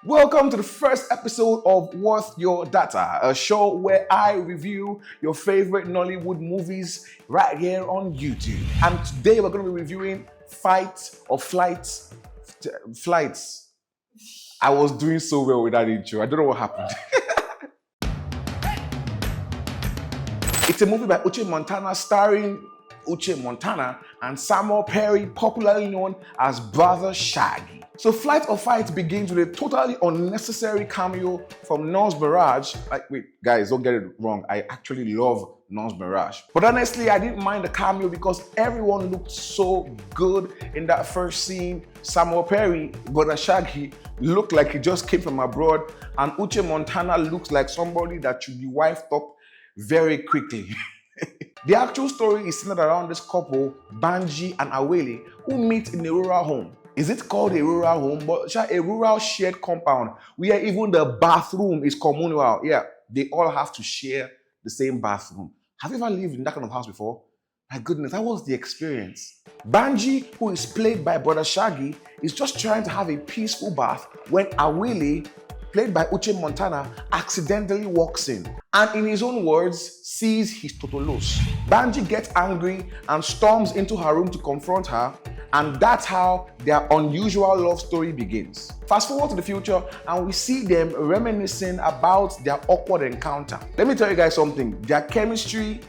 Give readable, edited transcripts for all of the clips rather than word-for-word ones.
Welcome to the first episode of Worth Your Data, a show where I review your favorite Nollywood movies right here on YouTube. And today we're going to be reviewing Flights. I was doing so well with that intro. I don't know what happened. It's a movie by Uche Montana starring Uche Montana and Samuel Perry, popularly known as Broda Shaggi. So Flight or Fight begins with a totally unnecessary cameo from Mirage. Wait, guys, don't get it wrong. I actually love Mirage. But honestly, I didn't mind the cameo because everyone looked so good in that first scene. Samuel Perry, Broda Shaggi, looked like he just came from abroad, and Uche Montana looks like somebody that should be wifed up very quickly. The actual story is centered around this couple, Banji and Awele, who meet in a rural home. Is it called a rural home? But a rural shared compound where even the bathroom is communal. Yeah, they all have to share the same bathroom. Have you ever lived in that kind of house before? My goodness, that was the experience. Banji, who is played by Broda Shaggi, is just trying to have a peaceful bath when Awele, played by Uche Montana, accidentally walks in and, in his own words, sees his totolos. Banji gets angry and storms into her room to confront her, and that's how their unusual love story begins. Fast forward to the future and we see them reminiscing about their awkward encounter. Let me tell you guys something, their chemistry,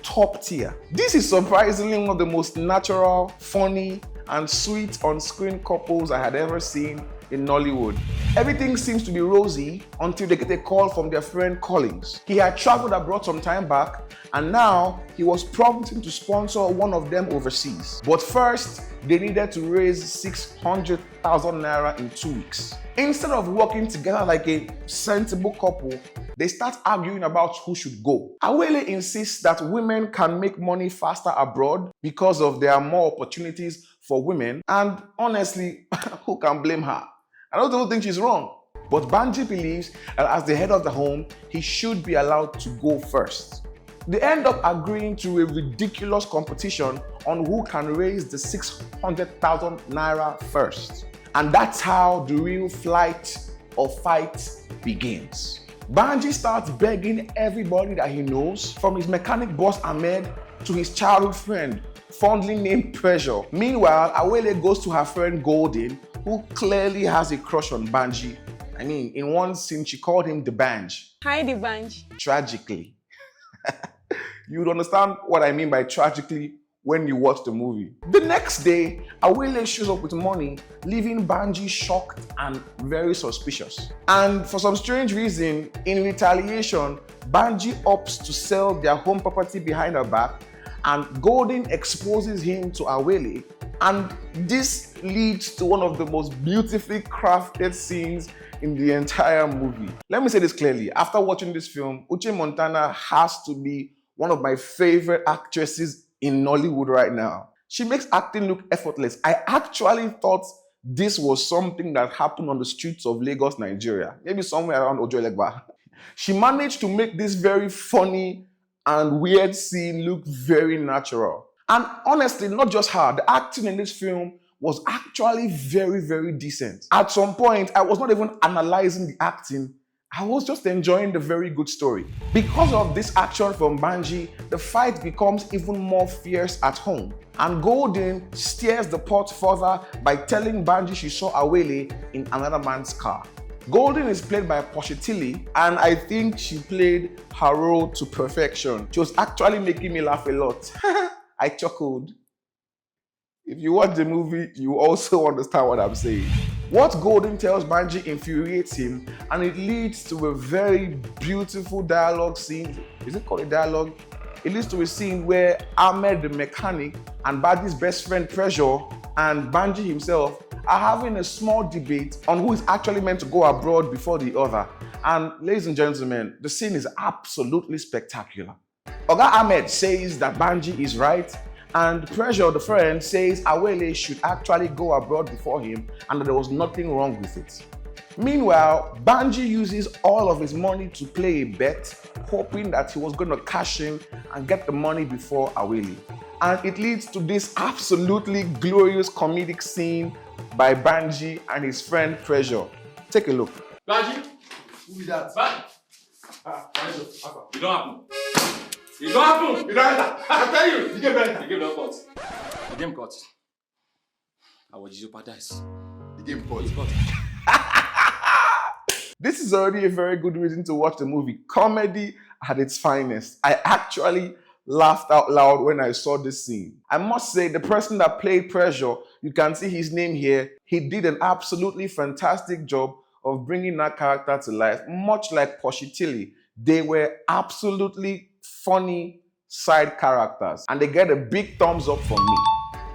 top tier. This is surprisingly one of the most natural, funny, and sweet on-screen couples I had ever seen in Nollywood. Everything seems to be rosy until they get a call from their friend Collins. He had traveled abroad some time back and now he was prompting to sponsor one of them overseas. But first, they needed to raise 600,000 naira in 2 weeks. Instead of working together like a sensible couple, they start arguing about who should go. Awele insists that women can make money faster abroad because there are more opportunities for women, and honestly, who can blame her? I don't even think she's wrong. But Banji believes that as the head of the home, he should be allowed to go first. They end up agreeing to a ridiculous competition on who can raise the 600,000 naira first. And that's how the real Flight or Fight begins. Banji starts begging everybody that he knows, from his mechanic boss Ahmed to his childhood friend, fondly named Pressure. Meanwhile, Awele goes to her friend Golden, who clearly has a crush on Banji. I mean, in one scene, she called him the Banj. Hi, the Banj. Tragically. You would understand what I mean by tragically when you watch the movie. The next day, Awele shows up with money, leaving Banji shocked and very suspicious. And for some strange reason, in retaliation, Banji opts to sell their home property behind her back, and Golden exposes him to Awele, and this leads to one of the most beautifully crafted scenes in the entire movie. Let me say this clearly, after watching this film, Uche Montana has to be one of my favorite actresses in Nollywood right now. She makes acting look effortless. I actually thought this was something that happened on the streets of Lagos, Nigeria, maybe somewhere around Ojo-Elegba. She managed to make this very funny and weird scene look very natural. And honestly, not just her, the acting in this film was actually very, very decent. At some point, I was not even analyzing the acting, I was just enjoying the very good story. Because of this action from Banji, the fight becomes even more fierce at home. And Golden steers the pot further by telling Banji she saw Awele in another man's car. Golden is played by Poshitili, and I think she played her role to perfection. She was actually making me laugh a lot. I chuckled. If you watch the movie, you also understand what I'm saying. What Golden tells Banji infuriates him, and it leads to a very beautiful dialogue scene. Is it called a dialogue? It leads to a scene where Ahmed the mechanic and Banji's best friend Pressure and Banji himself are having a small debate on who is actually meant to go abroad before the other. And ladies and gentlemen, the scene is absolutely spectacular. Oga Ahmed says that Banji is right, and Pressure, the friend, says Awele should actually go abroad before him and that there was nothing wrong with it. Meanwhile, Banji uses all of his money to play a bet, hoping that he was going to cash in and get the money before Awele. And it leads to this absolutely glorious comedic scene by Banji and his friend Pressure. Take a look. Banji? Who is that? Banji? You don't happen. You don't happen. You don't enter. I tell you, the game enter. The game don't cut. The game cut. I will jeopardize. The game cut. This is already a very good reason to watch the movie. Comedy at its finest. I actually laughed out loud when I saw this scene. I must say, the person that played Pressure, you can see his name here, he did an absolutely fantastic job of bringing that character to life. Much like Poshitili, they were absolutely funny side characters, and they get a big thumbs up from me.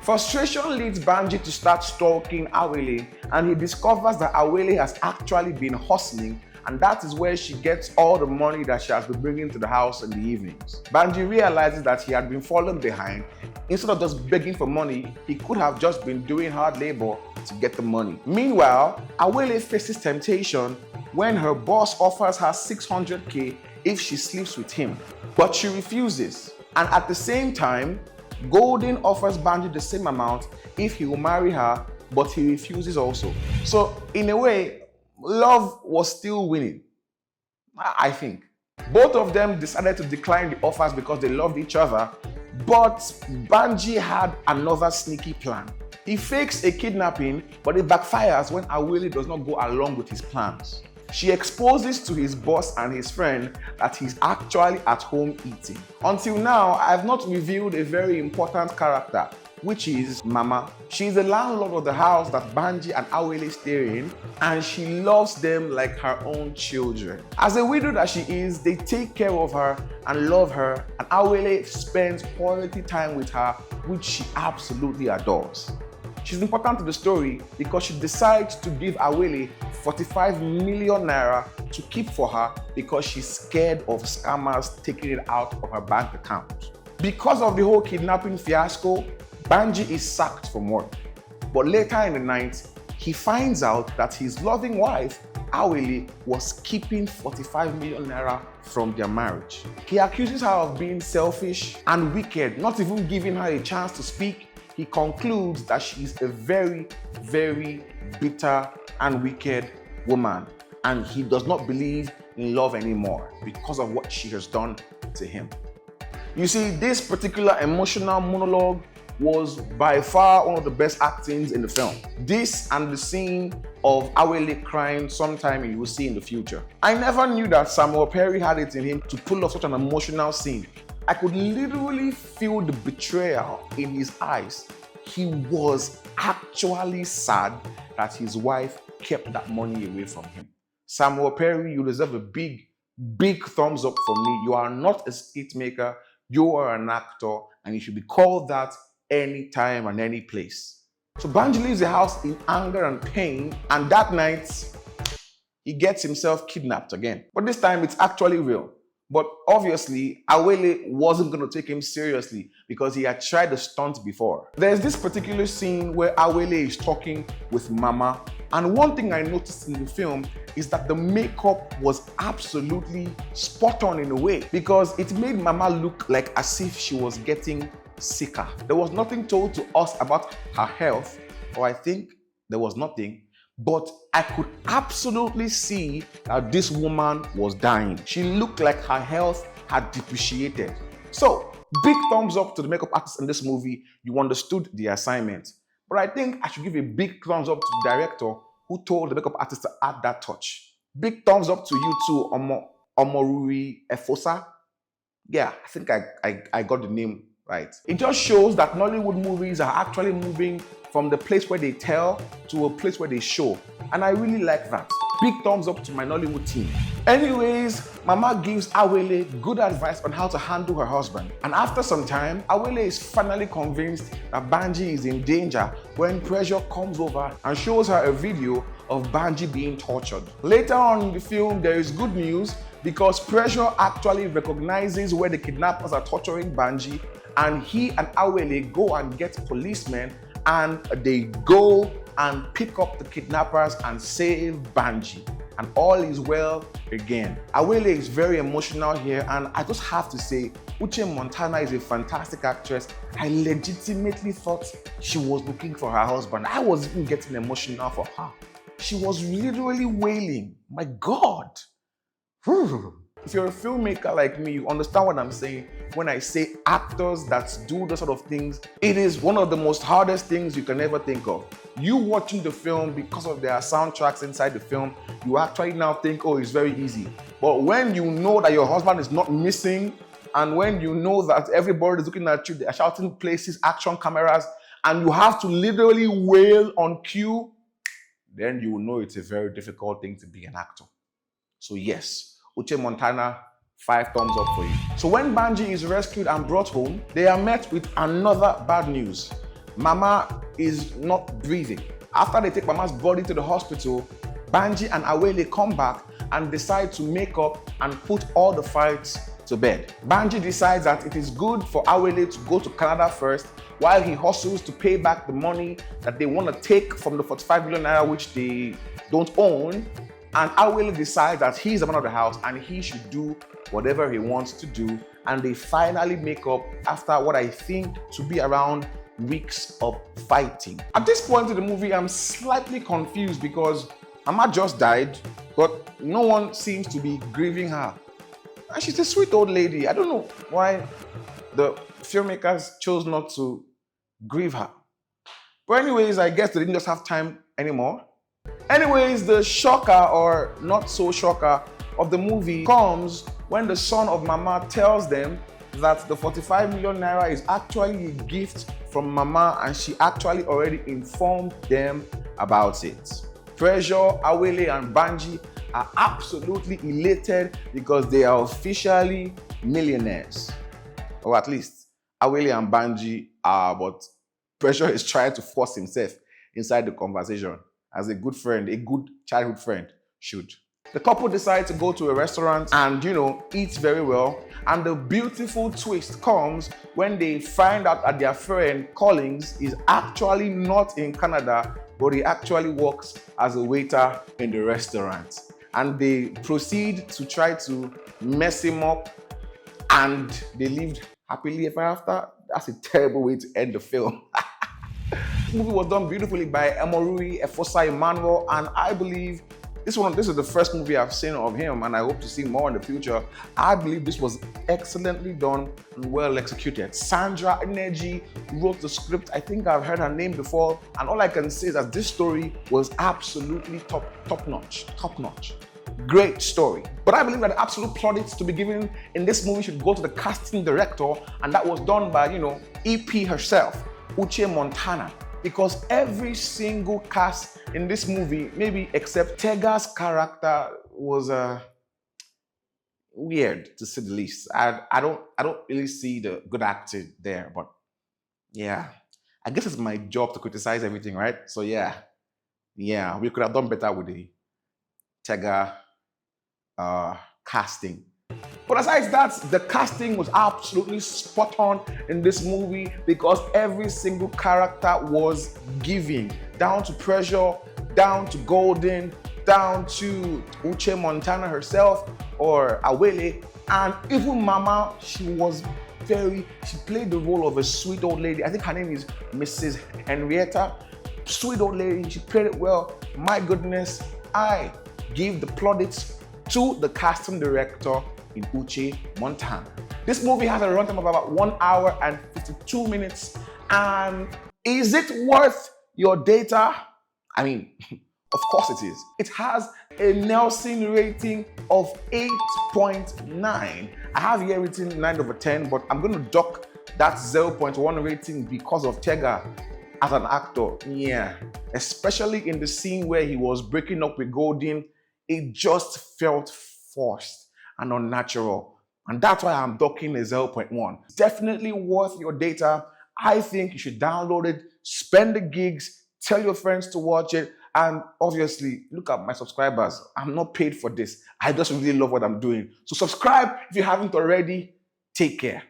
Frustration leads Banji to start stalking Awele, and he discovers that Awele has actually been hustling, and that is where she gets all the money that she has been bringing to the house in the evenings. Banji realizes that he had been falling behind. Instead of just begging for money, he could have just been doing hard labor to get the money. Meanwhile, Awele faces temptation when her boss offers her 600k if she sleeps with him, but she refuses. And at the same time, Golden offers Banji the same amount if he will marry her, but he refuses also. So in a way, love was still winning, I think. Both of them decided to decline the offers because they loved each other, but Banji had another sneaky plan. He fakes a kidnapping, but it backfires when Awele does not go along with his plans. She exposes to his boss and his friend that he's actually at home eating. Until now, I have not revealed a very important character, which is Mama. She's the landlord of the house that Banji and Awele stay in, and she loves them like her own children. As a widow that she is, they take care of her and love her, and Awele spends quality time with her, which she absolutely adores. She's important to the story because she decides to give Awele 45 million naira to keep for her because she's scared of scammers taking it out of her bank account. Because of the whole kidnapping fiasco, Banji is sacked from work. But later in the night, he finds out that his loving wife, Awele, was keeping 45 million naira from their marriage. He accuses her of being selfish and wicked, not even giving her a chance to speak. He concludes that she is a very, very bitter and wicked woman, and he does not believe in love anymore because of what she has done to him. You see, this particular emotional monologue was by far one of the best actings in the film. This and the scene of Awele crying sometime you will see in the future. I never knew that Samuel Perry had it in him to pull off such an emotional scene. I could literally feel the betrayal in his eyes. He was actually sad that his wife kept that money away from him. Samuel Perry, you deserve a big, big thumbs up from me. You are not a skit maker, you are an actor, and you should be called that anytime and any place. So Banji leaves the house in anger and pain, and that night, he gets himself kidnapped again. But this time, it's actually real. But obviously, Awele wasn't going to take him seriously because he had tried the stunt before. There's this particular scene where Awele is talking with Mama, and one thing I noticed in the film is that the makeup was absolutely spot on in a way because it made Mama look like as if she was getting sicker. There was nothing told to us about her health, or I think there was nothing. But I could absolutely see that this woman was dying. She looked like her health had depreciated. So, big thumbs up to the makeup artist in this movie. You understood the assignment. But I think I should give a big thumbs up to the director who told the makeup artist to add that touch. Big thumbs up to you too, Omoruyi Efosa. Yeah, I think I got the name right. It just shows that Nollywood movies are actually moving from the place where they tell to a place where they show. And I really like that. Big thumbs up to my Nollywood team. Anyways, Mama gives Awele good advice on how to handle her husband. And after some time, Awele is finally convinced that Banji is in danger when Pressure comes over and shows her a video of Banji being tortured. Later on in the film, there is good news because Pressure actually recognizes where the kidnappers are torturing Banji, and he and Awele go and get policemen, and they go and pick up the kidnappers and save Banji. And all is well again. Awele is very emotional here, and I just have to say, Uche Montana is a fantastic actress. I legitimately thought she was looking for her husband. I was even getting emotional for her. she was literally wailing. My God. If you're a filmmaker like me, you understand what I'm saying when I say actors that do those sort of things. It is one of the most hardest things you can ever think of. You watching the film, because of their soundtracks inside the film, you actually now think, oh, it's very easy. But when you know that your husband is not missing, and when you know that everybody is looking at you, they are shouting places, action cameras, and you have to literally wail on cue, then you will know it's a very difficult thing to be an actor. So yes, Uche Montana, 5 thumbs up for you. So when Banji is rescued and brought home, they are met with another bad news. Mama is not breathing. After they take Mama's body to the hospital, Banji and Awele come back and decide to make up and put all the fights to bed. Banji decides that it is good for Awele to go to Canada first while he hustles to pay back the money that they want to take from the 45 million naira which they don't own. And Awele decides that he's the man of the house and he should do whatever he wants to do. And they finally make up after what I think to be around weeks of fighting. At this point in the movie, I'm slightly confused because Mama just died, but no one seems to be grieving her. And she's a sweet old lady. I don't know why the filmmakers chose not to grieve her. But anyways, I guess they didn't just have time anymore. Anyways, the shocker or not so shocker of the movie comes when the son of Mama tells them that the 45 million naira is actually a gift from Mama and she actually already informed them about it. Pressure, Awele and Banji are absolutely elated because they are officially millionaires. Or at least Awele and Banji are, but Pressure is trying to force himself inside the conversation as a good friend, a good childhood friend should. The couple decide to go to a restaurant and, eat very well. And the beautiful twist comes when they find out that their friend Collins is actually not in Canada, but he actually works as a waiter in the restaurant. And they proceed to try to mess him up, and they lived happily ever after. That's a terrible way to end the film. This movie was done beautifully by Omoruyi, Efosa, Emmanuel, and I believe this is the first movie I've seen of him, and I hope to see more in the future. I believe this was excellently done and well executed. Sandra, Nneji wrote the script. I think I've heard her name before, and all I can say is that this story was absolutely top notch. Great story. But I believe that the absolute plaudits to be given in this movie should go to the casting director, and that was done by, EP herself, Uche Montana. Because every single cast in this movie, maybe except Tega's character, was weird to say the least. I don't really see the good acting there, but yeah, I guess it's my job to criticize everything, right? So yeah, we could have done better with the Tega casting. But aside that, the casting was absolutely spot on in this movie because every single character was giving. Down to Pressure, down to Golden, down to Uche Montana herself or Awele, and even Mama, she played the role of a sweet old lady. I think her name is Mrs. Henrietta. Sweet old lady, she played it well. My goodness, I give the plaudits to the casting director in Uche Montana. This movie has a runtime of about 1 hour and 52 minutes. And is it worth your data? I mean, of course it is. It has a Nielsen rating of 8.9. I have here written 9 over 10, but I'm going to dock that 0.1 rating because of Tega as an actor. Yeah, especially in the scene where he was breaking up with Golden, it just felt forced and unnatural. And that's why I'm docking a 0.1. It's definitely worth your data. I think you should download it, spend the gigs, tell your friends to watch it, and obviously, look at my subscribers. I'm not paid for this. I just really love what I'm doing. So subscribe if you haven't already. Take care.